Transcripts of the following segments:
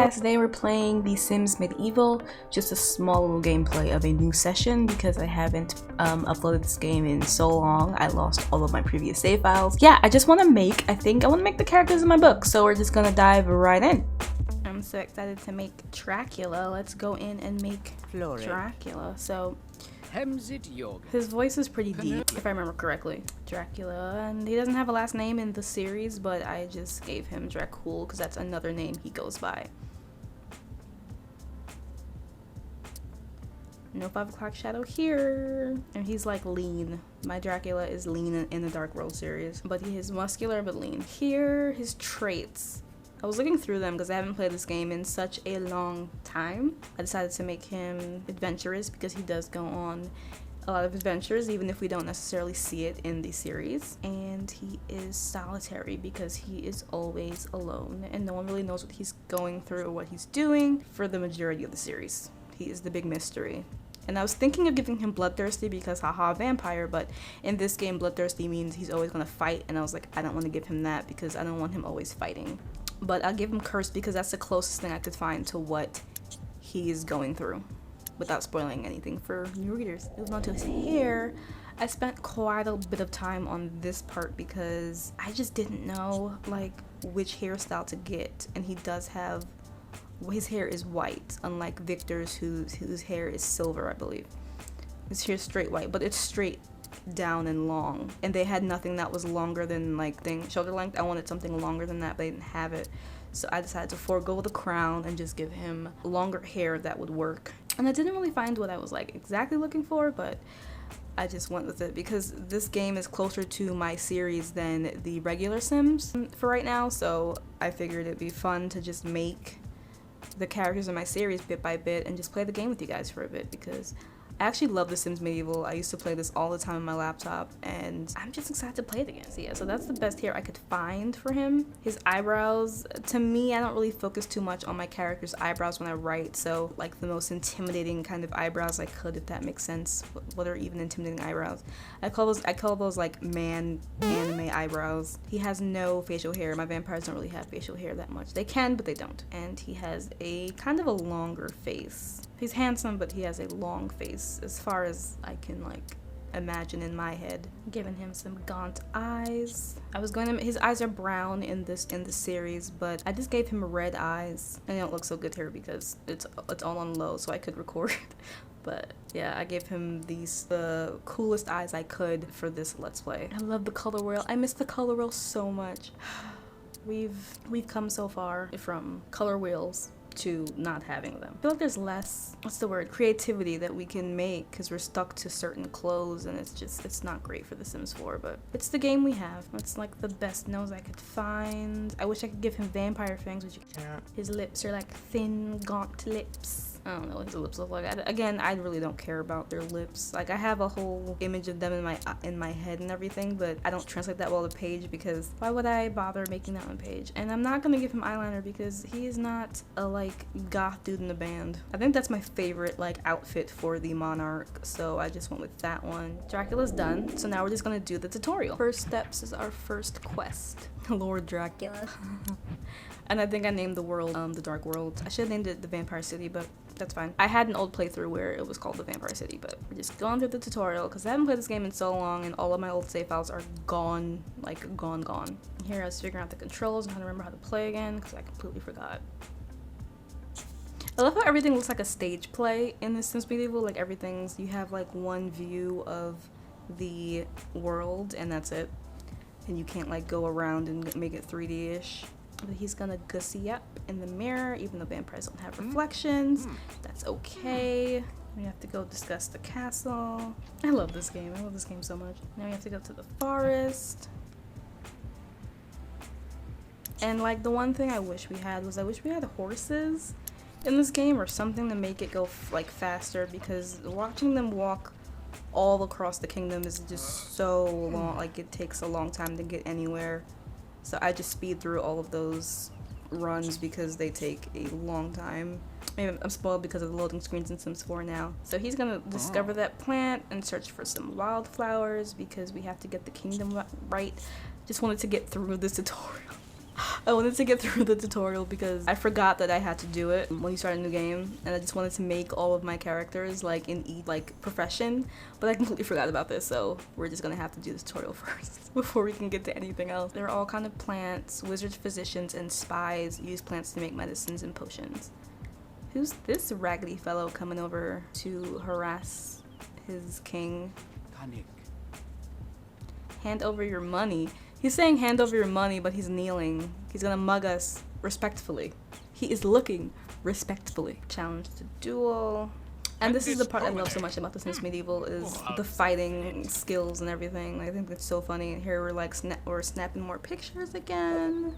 guys, today we're playing The Sims Medieval, just a small little gameplay of a new session because I haven't uploaded this game in so long. I lost all of my previous save files. Yeah, I just want to make, I think I want to make the characters in my book, so we're just gonna dive right in. I'm so excited to make Dracula. Let's go in and make Dracula. So his voice is pretty deep, if I remember correctly. Dracula, and he doesn't have a last name in the series, but I just gave him Dracul because that's another name he goes by. No 5 o'clock shadow here. And he's like lean. My Dracula is lean in the Dark World series, but he is muscular but lean. Here, his traits. I was looking through them because I haven't played this game in such a long time. I decided to make him adventurous because he does go on a lot of adventures, even if we don't necessarily see it in the series. And he is solitary because he is always alone and no one really knows what he's going through or what he's doing for the majority of the series. He is the big mystery. And I was thinking of giving him bloodthirsty because haha vampire, but in this game bloodthirsty means he's always gonna fight, and I was like, I don't want to give him that because I don't want him always fighting. But I'll give him cursed because that's the closest thing I could find to what he's going through without spoiling anything for new readers. Moving on to his hair, I spent quite a bit of time on this part because I just didn't know like which hairstyle to get, and he does have, his hair is white, unlike Victor's whose hair is silver, I believe. His hair is straight white, but it's straight down and long, and they had nothing that was longer than like shoulder length. I wanted something longer than that, but they didn't have it, so I decided to forego the crown and just give him longer hair that would work. And I didn't really find what I was like exactly looking for, but I just went with it because this game is closer to my series than the regular Sims for right now, so I figured it'd be fun to just make the characters in my series bit by bit and just play the game with you guys for a bit because I actually love The Sims Medieval. I used to play this all the time on my laptop, and I'm just excited to play it again. So yeah, so that's the best hair I could find for him. His eyebrows, to me, I don't really focus too much on my character's eyebrows when I write, so like the most intimidating kind of eyebrows I could, if that makes sense. What are even intimidating eyebrows? I call those like man anime eyebrows. He has no facial hair. My vampires don't really have facial hair that much. They can, but they don't. And he has a kind of a longer face. He's handsome, but he has a long face as far as I can like imagine in my head. Giving him some gaunt eyes. I was going to, his eyes are brown in this series, but I just gave him red eyes, and they don't look so good here because it's all on low, so I could record. But yeah, I gave him the coolest eyes I could for this Let's Play. I love the color wheel. I miss the color wheel so much. We've come so far from color wheels to not having them. I feel like there's less, what's the word, creativity that we can make because we're stuck to certain clothes, and it's not great for The Sims 4, but it's the game we have. It's like the best nose I could find. I wish I could give him vampire fangs, which you can't. His lips are like thin, gaunt lips. I don't know what his lips look like. Again, I really don't care about their lips. Like, I have a whole image of them in my head and everything, but I don't translate that well to page because why would I bother making that on page? And I'm not gonna give him eyeliner because he is not a like goth dude in the band. I think that's my favorite like outfit for the monarch, so I just went with that one. Dracula's done, so now we're just gonna do the tutorial. First steps is our first quest. Lord Dracula. And I think I named the world the Dark World. I should have named it the Vampire City, but that's fine. I had an old playthrough where it was called the Vampire City, but we're just going through the tutorial because I haven't played this game in so long and all of my old save files are gone, like gone. Here I was figuring out the controls and how to remember how to play again because I completely forgot. I love how everything looks like a stage play in The Sims Medieval. Like everything's, you have like one view of the world and that's it. And you can't like go around and make it 3D-ish. But he's gonna gussy up in the mirror, even though vampires don't have reflections. That's okay. We have to go discuss the castle. I love this game. I love this game so much. Now we have to go to the forest. And like the one thing I wish we had horses in this game or something to make it go like faster, because watching them walk all across the kingdom is just so long. Like it takes a long time to get anywhere. So I just speed through all of those runs because they take a long time. Maybe I'm spoiled because of the loading screens in Sims 4 now. So he's gonna discover that plant and search for some wildflowers because we have to get the kingdom right. Just wanted to get through this tutorial. I wanted to get through the tutorial because I forgot that I had to do it when you start a new game, and I just wanted to make all of my characters like in each like profession, but I completely forgot about this, so we're just gonna have to do this tutorial first before we can get to anything else. There are all kind of plants. Wizards, physicians, and spies use plants to make medicines and potions. Who's this raggedy fellow coming over to harass his king? Hand over your money. He's saying hand over your money, but he's kneeling. He's gonna mug us respectfully. He is looking respectfully. Challenge to duel. And this is the part I love so much about The Sims Medieval is the fighting skills and everything. I think that's so funny. Here we're like we're snapping more pictures again.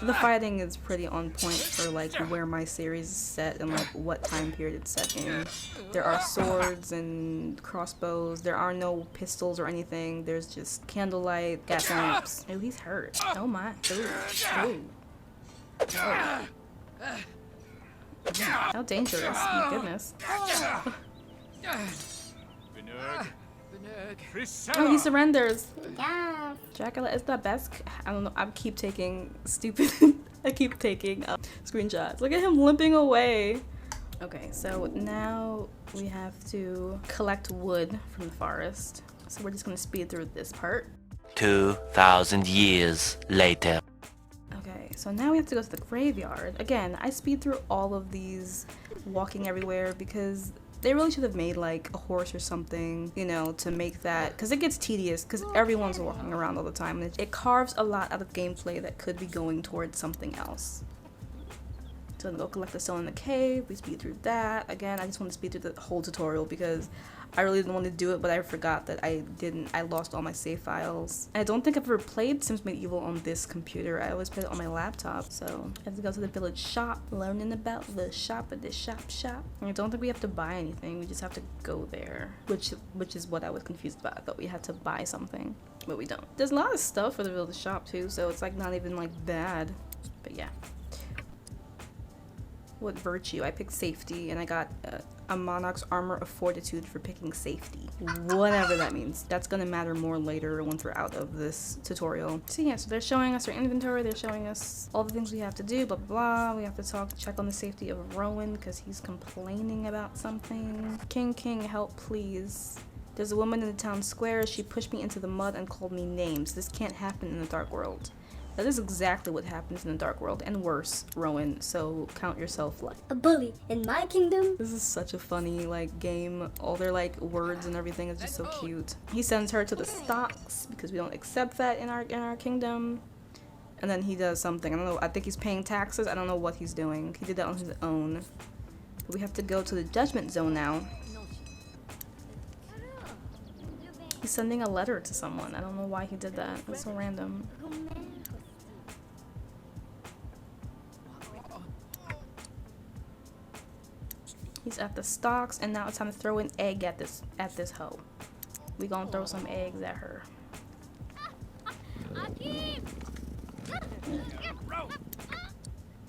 The fighting is pretty on point for like where my series is set and like what time period it's set in. There are swords and crossbows. There are no pistols or anything. There's just candlelight, gas lamps. Oh, he's hurt. Oh my. Ooh. Oh. How dangerous. Oh my goodness. Oh, he surrenders. Yeah. Dracula is the best. I don't know. I keep taking stupid. I keep taking screenshots. Look at him limping away. Okay, so now we have to collect wood from the forest. So we're just gonna speed through this part. 2,000 years later. Okay, so now we have to go to the graveyard. Again, I speed through all of these walking everywhere because they really should have made like a horse or something, you know, to make that, because it gets tedious because everyone's walking around all the time. And it carves a lot out of gameplay that could be going towards something else. So I'm gonna go collect the stone in the cave. We speed through that. Again, I just want to speed through the whole tutorial because I really didn't want to do it, but I forgot that I lost all my save files. I don't think I've ever played Sims Medieval on this computer. I always played it on my laptop. So I have to go to the village shop, learning about the shop at the shop. And I don't think we have to buy anything. We just have to go there, which is what I was confused about. I thought we had to buy something, but we don't. There's a lot of stuff for the village shop too, so it's like not even like bad, but yeah. What virtue? I picked safety, and I got a monarch's armor of fortitude for picking safety. Whatever that means. That's gonna matter more later once we're out of this tutorial. So yeah, so they're showing us our inventory, they're showing us all the things we have to do, blah blah blah. We have to check on the safety of Rowan because he's complaining about something. King, help please. There's a woman in the town square. She pushed me into the mud and called me names. This can't happen in the dark world. That is exactly what happens in the dark world, and worse, Rowan, so count yourself lucky. A bully in my kingdom? This is such a funny, like, game. All their, like, words and everything is just so cute. He sends her to the stocks, because we don't accept that in our kingdom. And then he does something. I don't know, I think he's paying taxes. I don't know what he's doing. He did that on his own. But we have to go to the judgment zone now. He's sending a letter to someone. I don't know why he did that. That's so random. He's at the stocks, and now it's time to throw an egg at this hoe. We gonna throw some eggs at her.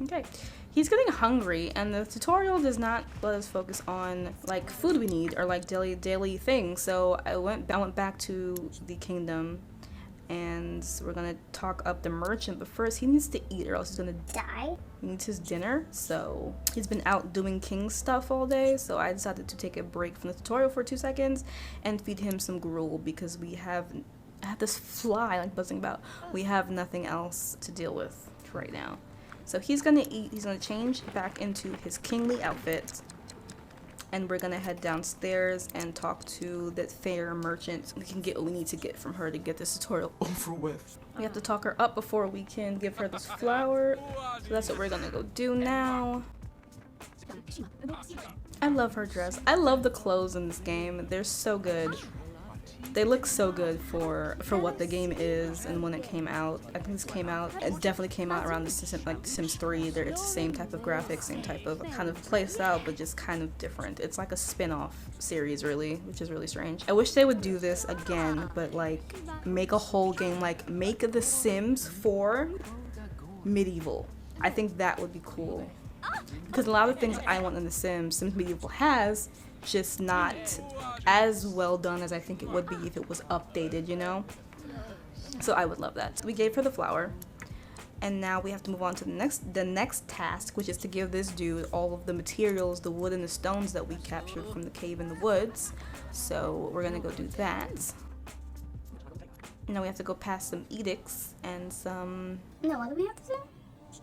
Okay, he's getting hungry, and the tutorial does not let us focus on like food we need or like daily things. So I went back to the kingdom, and we're gonna talk up the merchant. But first, he needs to eat, or else he's gonna Die? He needs his dinner. So he's been out doing king stuff all day, so I decided to take a break from the tutorial for 2 seconds and feed him some gruel because I have this fly like buzzing about. We have nothing else to deal with right now. So he's gonna eat. He's gonna change back into his kingly outfit, and we're gonna head downstairs and talk to that fair merchant. We can get what we need to get from her to get this tutorial over with. We have to talk her up before we can give her this flower. So that's what we're gonna go do now. I love her dress. I love the clothes in this game. They're so good. They look so good for what the game is and when it came out. I think this came out, it definitely came out around the Sims 3. It's the same type of graphics, same type of kind of play style, but just kind of different. It's like a spin-off series really, which is really strange. I wish they would do this again, but like make a whole game, like make The Sims 4 medieval. I think that would be cool. Because a lot of things I want in The Sims Medieval has, just not as well done as I think it would be if it was updated, you know? So I would love that. So we gave her the flower. And now we have to move on to the next task, which is to give this dude all of the materials, the wood and the stones that we captured from the cave in the woods. So we're gonna go do that. Now we have to go past some edicts and some... No, what do we have to do?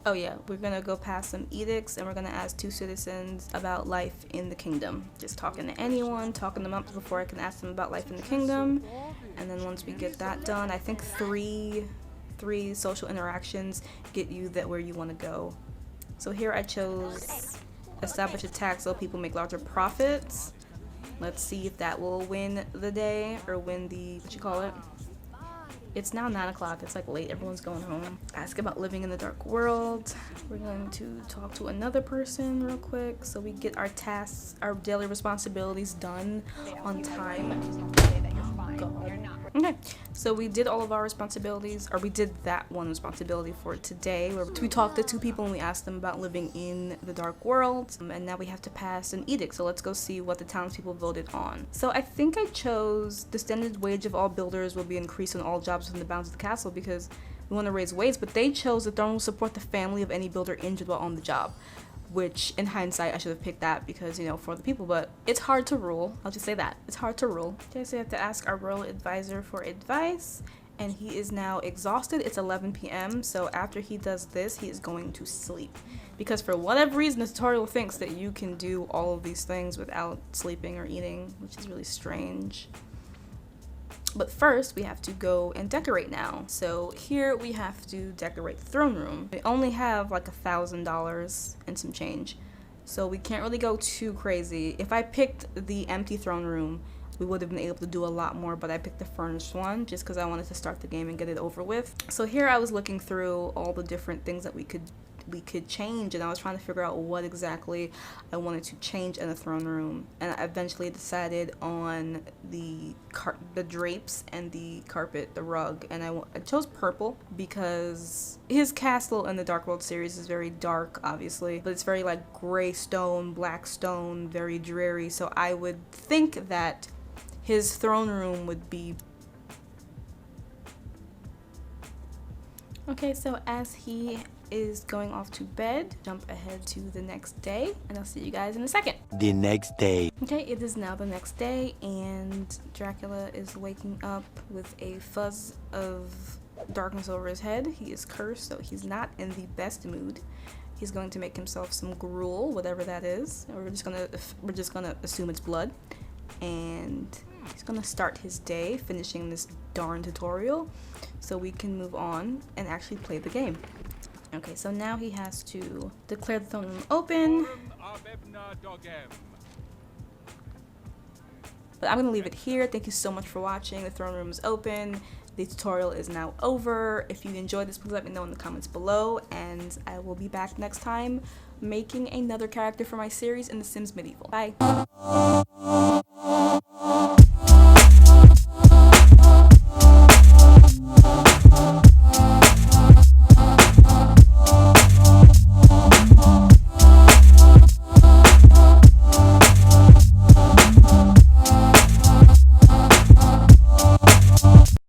Oh yeah, we're gonna go past some edicts and we're gonna ask 2 citizens about life in the kingdom. Just talking to anyone, talking them up before I can ask them about life in the kingdom. And then once we get that done, I think three social interactions get you that where you want to go. So here I chose establish a tax so people make larger profits. Let's see if that will win the day or win the, what you call it? It's now 9 o'clock. It's like late. Everyone's going home. Ask about living in the dark world. We're going to talk to another person real quick so we get our tasks, our daily responsibilities done on time. Okay, so we did all of our responsibilities, or we did that one responsibility for today, where we talked to 2 people and we asked them about living in the dark world, and now we have to pass an edict, so let's go see what the townspeople voted on. So I think I chose the standard wage of all builders will be increased on all jobs within the bounds of the castle because we want to raise wage, but they chose the throne will support the family of any builder injured while on the job. Which, in hindsight, I should have picked that because, you know, for the people, but it's hard to rule. I'll just say that. It's hard to rule. Okay, so we have to ask our royal advisor for advice, and he is now exhausted. It's 11 p.m., so after he does this, he is going to sleep. Because for whatever reason, the tutorial thinks that you can do all of these things without sleeping or eating, which is really strange. But first, we have to go and decorate now. So here we have to decorate the throne room. We only have like $1,000 and some change. So we can't really go too crazy. If I picked the empty throne room, we would have been able to do a lot more, but I picked the furnished one just because I wanted to start the game and get it over with. So here I was looking through all the different things that we could change, and I was trying to figure out what exactly I wanted to change in the throne room, and I eventually decided on the drapes and the carpet, the rug, and I chose purple because his castle in the Dark World series is very dark, obviously, but it's very like gray stone, black stone, very dreary, so I would think that his throne room would be... Okay, so as he is going off to bed, jump ahead to the next day, and I'll see you guys in a second. The next day. Okay, it is now the next day, and Dracula is waking up with a fuzz of darkness over his head. He is cursed, so he's not in the best mood. He's going to make himself some gruel, whatever that is. We're just gonna assume it's blood, and he's gonna start his day finishing this darn tutorial so we can move on and actually play the game. Okay, so now he has to declare the throne room open. But I'm gonna leave it here. Thank you so much for watching. The throne room is open. The tutorial is now over. If you enjoyed this, please let me know in the comments below, and I will be back next time making another character for my series in The Sims Medieval. Bye.